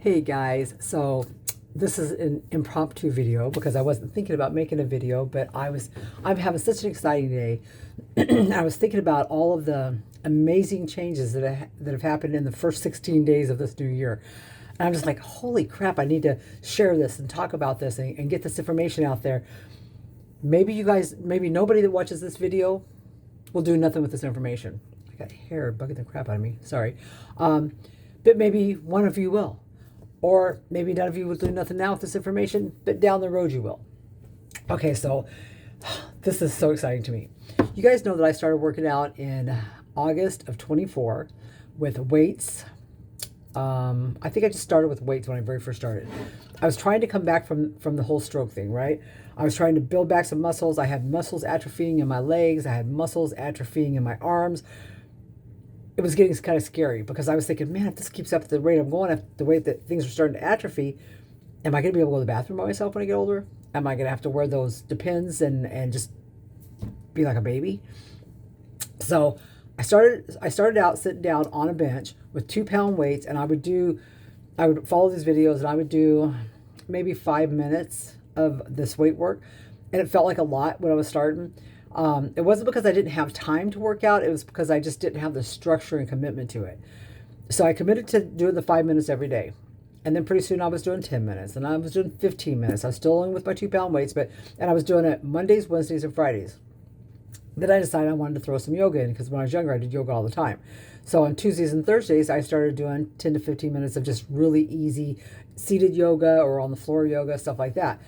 Hey guys, so this is an impromptu video because I wasn't thinking about making a video, but I'm having such an exciting day. I was thinking about all of the amazing changes that have happened in the first 16 days of this new year. And I'm just like, holy crap, I need to share this and talk about this and get this information out there. Maybe you guys, maybe nobody that watches this video will do nothing with this information. I got hair bugging the crap out of me. Sorry. But maybe one of you will. Or maybe none of you will do nothing now with this information, but down the road you will. Okay, so this is so exciting to me. You guys know that I started working out in August of 24 with weights. I think I just started with weights when I very first started. I was trying to come back from the whole stroke thing, right? I was trying to build back some muscles. I had muscles atrophying in my legs. I had muscles atrophying in my arms. It was getting kind of scary because I was thinking, man, if this keeps up at the rate I'm going, at the way that things are starting to atrophy, am I going to be able to go to the bathroom by myself when I get older? Am I going to have to wear those Depends and just be like a baby? So I started out sitting down on a bench with 2-pound weights, and I would follow these videos, and I would do maybe 5 minutes of this weight work, and it felt like a lot when I was starting. It wasn't because I didn't have time to work out. It was because I just didn't have the structure and commitment to it. So I committed to doing the 5 minutes every day. And then pretty soon I was doing 10 minutes and I was doing 15 minutes. I was still only with my 2-pound weights, and I was doing it Mondays, Wednesdays, and Fridays. Then I decided I wanted to throw some yoga in because when I was younger, I did yoga all the time. So on Tuesdays and Thursdays, I started doing 10 to 15 minutes of just really easy seated yoga or on the floor yoga, stuff like that.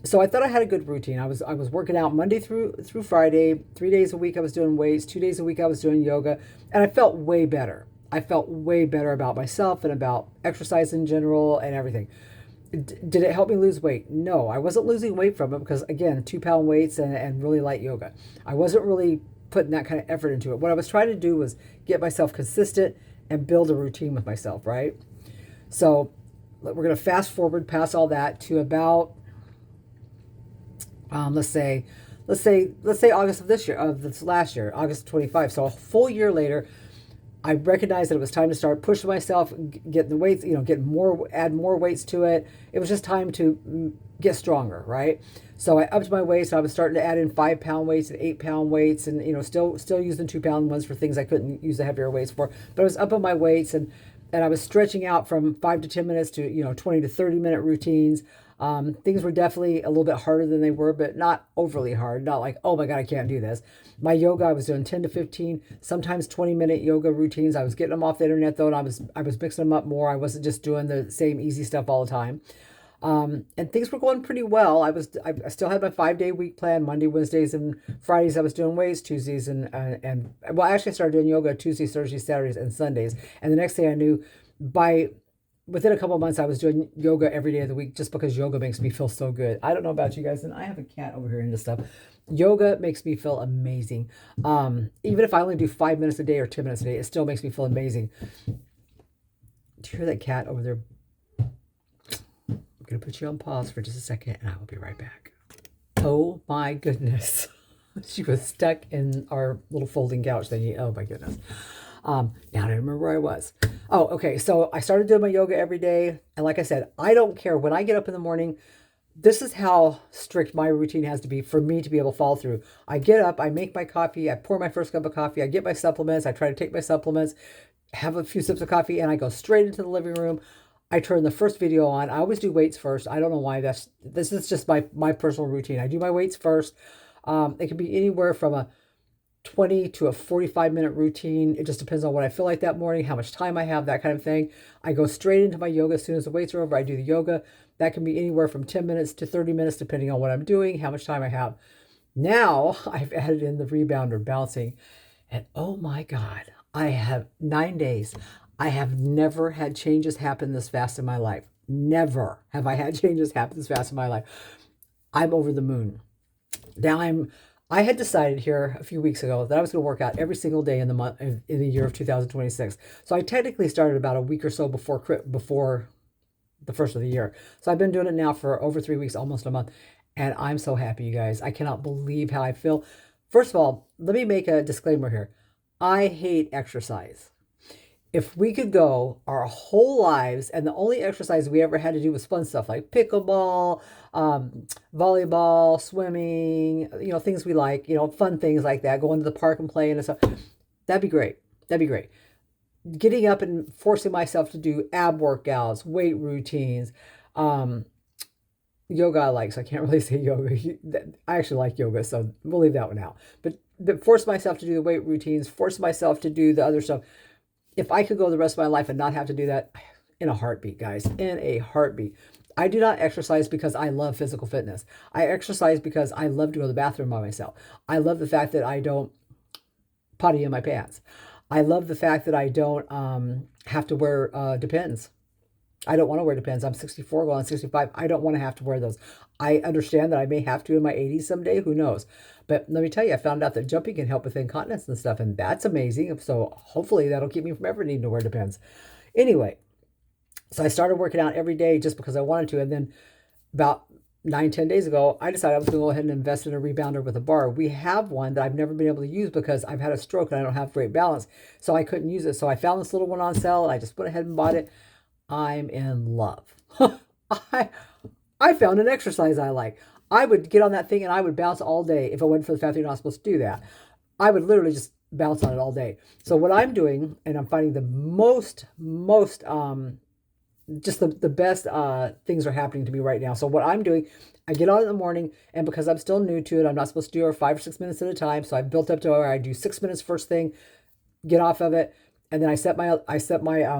So I thought I had a good routine. I was working out Monday through Friday, 3 days a week I was doing weights, 2 days a week I was doing yoga, and I felt way better. I felt way better about myself and about exercise in general and everything. Did it help me lose weight? No, I wasn't losing weight from it because, again, 2-pound weights and really light yoga. I wasn't really putting that kind of effort into it. What I was trying to do was get myself consistent and build a routine with myself, right? So we're going to fast forward past all that to about let's say August of this last year, August 25. So a full year later, I recognized that it was time to start pushing myself, getting the weights, add more weights to it. It was just time to get stronger, right? So I upped my weights. I was starting to add in 5-pound weights and 8-pound weights, and still using 2-pound ones for things I couldn't use the heavier weights for. But I was upping my weights, and I was stretching out from 5 to 10 minutes to 20 to 30-minute routines. Things were definitely a little bit harder than they were, but not overly hard. Not like, oh my God, I can't do this. My yoga, I was doing 10 to 15, sometimes 20-minute yoga routines. I was getting them off the internet though, and I was mixing them up more. I wasn't just doing the same easy stuff all the time. And things were going pretty well. I still had my 5-day week plan. Monday, Wednesdays, and Fridays I was doing weights. Tuesdays and well, actually I started doing yoga Tuesdays, Thursdays, Saturdays, and Sundays. And the next thing I knew, within a couple of months, I was doing yoga every day of the week just because yoga makes me feel so good. I don't know about you guys, and I have a cat over here into stuff. Yoga makes me feel amazing. Even if I only do 5 minutes a day or 10 minutes a day, it still makes me feel amazing. Do you hear that cat over there? I'm going to put you on pause for just a second, and I will be right back. Oh my goodness. She was stuck in our little folding couch thingy. Oh my goodness. Now I don't remember where I was. Oh, okay. So I started doing my yoga every day. And like I said, I don't care when I get up in the morning. This is how strict my routine has to be for me to be able to follow through. I get up, I make my coffee, I pour my first cup of coffee, I get my supplements, I try to take my supplements, have a few sips of coffee, and I go straight into the living room. I turn the first video on. I always do weights first. I don't know why. This is just my personal routine. I do my weights first. It can be anywhere from a 20 to a 45-minute routine. It just depends on what I feel like that morning, how much time I have, that kind of thing. I go straight into my yoga as soon as the weights are over. I do the yoga. That can be anywhere from 10 minutes to 30 minutes, depending on what I'm doing, how much time I have. Now I've added in the rebound or bouncing, and oh my God, I have 9 days. I have never had changes happen this fast in my life. Never have I had changes happen this fast in my life. I'm over the moon. Now I had decided here a few weeks ago that I was going to work out every single day in the year of 2026. So I technically started about a week or so before the first of the year. So I've been doing it now for over 3 weeks, almost a month, and I'm so happy, you guys. I cannot believe how I feel. First of all, let me make a disclaimer here. I hate exercise. if we could go our whole lives and the only exercise we ever had to do was fun stuff like pickleball, volleyball, swimming, things we like, fun things like that, going to the park and playing and stuff, that'd be great. That'd be great. Getting up and forcing myself to do ab workouts, weight routines, yoga I like, so I can't really say yoga. I actually like yoga, so we'll leave that one out. But force myself to do the weight routines, force myself to do the other stuff. If I could go the rest of my life and not have to do that, in a heartbeat, guys, in a heartbeat. I do not exercise because I love physical fitness. I exercise because I love to go to the bathroom by myself. I love the fact that I don't potty in my pants. I love the fact that I don't have to wear Depends. I don't want to wear Depends. I'm 64 going on 65. I don't want to have to wear those. I understand that I may have to in my 80s someday. Who knows? But let me tell you, I found out that jumping can help with incontinence and stuff, and that's amazing. So hopefully that'll keep me from ever needing to wear Depends. Anyway, so I started working out every day just because I wanted to. And then about 9, 10 days ago, I decided I was going to go ahead and invest in a rebounder with a bar. We have one that I've never been able to use because I've had a stroke and I don't have great balance. So I couldn't use it. So I found this little one on sale and I just went ahead and bought it. I'm in love. I found an exercise I like. I would get on that thing and I would bounce all day if it wasn't for the fact that you're not supposed to do that. I would literally just bounce on it all day. So what I'm doing, and I'm finding the most just the best things are happening to me right now. So what I'm doing, I get on in the morning, and because I'm still new to it, I'm not supposed to do it 5 or 6 minutes at a time. So I've built up to where I do 6 minutes first thing, get off of it, and then I set my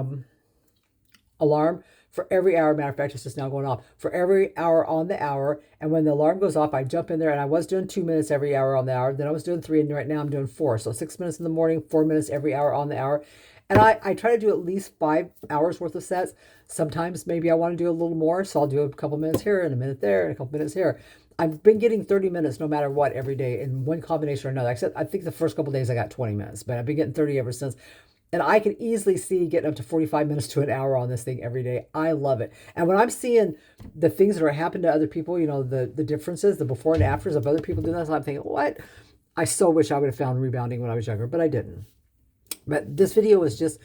alarm for every hour. Matter of fact, it's just now going off for every hour on the hour. And when the alarm goes off, I jump in there, and I was doing 2 minutes every hour on the hour. Then I was doing 3, and right now I'm doing 4. So 6 minutes in the morning, 4 minutes every hour on the hour. And I try to do at least 5 hours worth of sets. Sometimes maybe I want to do a little more, so I'll do a couple minutes here and a minute there and a couple minutes here. I've been getting 30 minutes no matter what every day in one combination or another. Except I think the first couple days I got 20 minutes, but I've been getting 30 ever since. And I can easily see getting up to 45 minutes to an hour on this thing every day. I love it. And when I'm seeing the things that are happening to other people, the differences, the before and afters of other people doing this, I'm thinking, what? I so wish I would have found rebounding when I was younger, but I didn't. But this video was just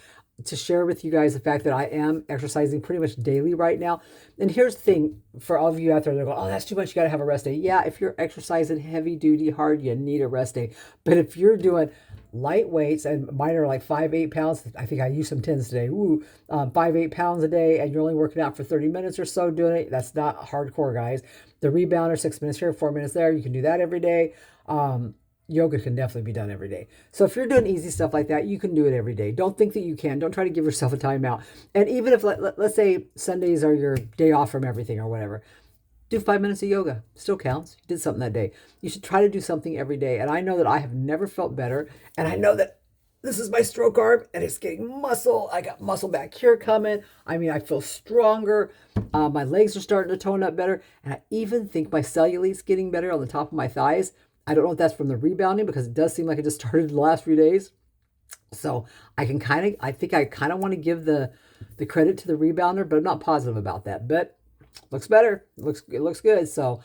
to share with you guys the fact that I am exercising pretty much daily right now. And here's the thing for all of you out there that are going, oh, that's too much. You got to have a rest day. Yeah, if you're exercising heavy duty hard, you need a rest day. But if you're doing light weights, and mine are like 5, 8 pounds. I think I used some 10s today. 5, 8 pounds a day, and you're only working out for 30 minutes or so doing it. That's not hardcore, guys. The rebounder, 6 minutes here, 4 minutes there. You can do that every day. Yoga can definitely be done every day. So if you're doing easy stuff like that, you can do it every day. Don't think that you can. Don't try to give yourself a timeout. And even if, let's say Sundays are your day off from everything or whatever, do 5 minutes of yoga. Still counts. You did something that day. You should try to do something every day. And I know that I have never felt better. And I know that this is my stroke arm and it's getting muscle. I got muscle back here coming. I mean, I feel stronger. My legs are starting to tone up better. And I even think my cellulitis getting better on the top of my thighs. I don't know if that's from the rebounding because it does seem like it just started the last few days. So I think I kind of want to give the credit to the rebounder, but I'm not positive about that. But looks better. It looks good. So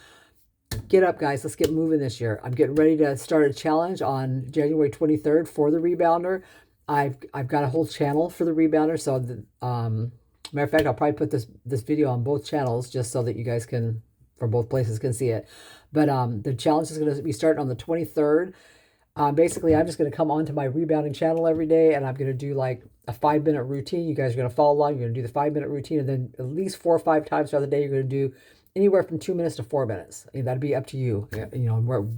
get up, guys. Let's get moving this year. I'm getting ready to start a challenge on January 23rd for the rebounder. I've got a whole channel for the rebounder. So matter of fact, I'll probably put this video on both channels just so that you guys can, from both places, can see it. But the challenge is going to be starting on the 23rd. Basically, I'm just going to come onto my rebounding channel every day, and I'm going to do like a 5-minute routine. You guys are going to follow along. You're going to do the 5-minute routine, and then at least 4 or 5 times throughout the day, you're going to do anywhere from 2 minutes to 4 minutes. And that'd be up to you,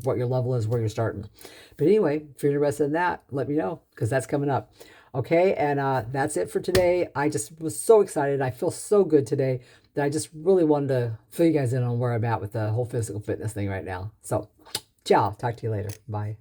what your level is, where you're starting. But anyway, if you're interested in that, let me know because that's coming up. Okay, and that's it for today. I just was so excited. I feel so good today that I just really wanted to fill you guys in on where I'm at with the whole physical fitness thing right now. So, ciao. Talk to you later. Bye.